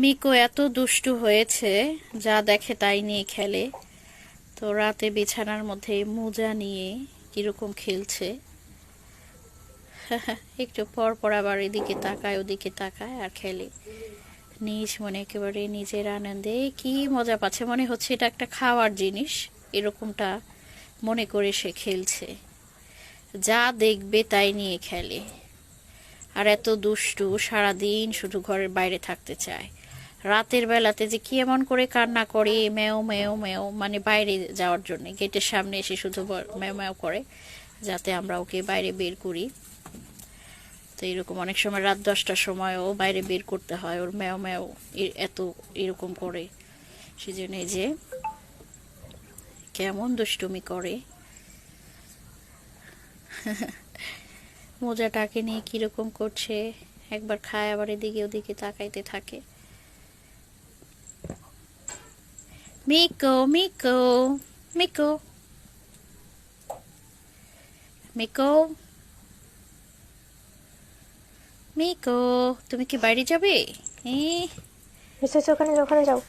মিকো এত দুষ্টু হয়েছে, যা দেখে তাই নিয়ে খেলে। তো রাতে বিছানার মধ্যে মোজা নিয়ে কিরকম খেলছে। একটু পর পর আবার এদিকে তাকায় ওদিকে তাকায় আর খেলে। নিজ মনে একেবারে নিজের আনন্দে কি মজা পাচ্ছে, মনে হচ্ছে এটা একটা খাওয়ার জিনিস, এরকমটা মনে করে সে খেলছে। যা দেখবে তাই নিয়ে খেলে। আর এত দুষ্টু, সারাদিন শুধু ঘরের বাইরে থাকতে চায়। রাতের বেলাতে যে কি এমন করে কান্না করে, মেও মেও মেও, মানে বাইরে যাওয়ার জন্য গেটের সামনে এসে শুধু মেও মেও করে, যাতে আমরা ওকে বাইরে বের করি। তো এরকম অনেক সময় রাত 10টার সময়ও বাইরে বের করতে হয়, ওর ম্যাও ম্যাও এত এরকম করে। সেজন্য এই যে কেমন দুষ্টুমি করে। মোজাটাকে নিয়ে কিরকম করছে, একবার খায় আবার এদিকে ওদিকে তাকাইতে থাকে। মিকো মিকো মিকো মিকো মিকো, তুমি কি বাইরে যাবে? এসেছো, ওখানে ওখানে যাও।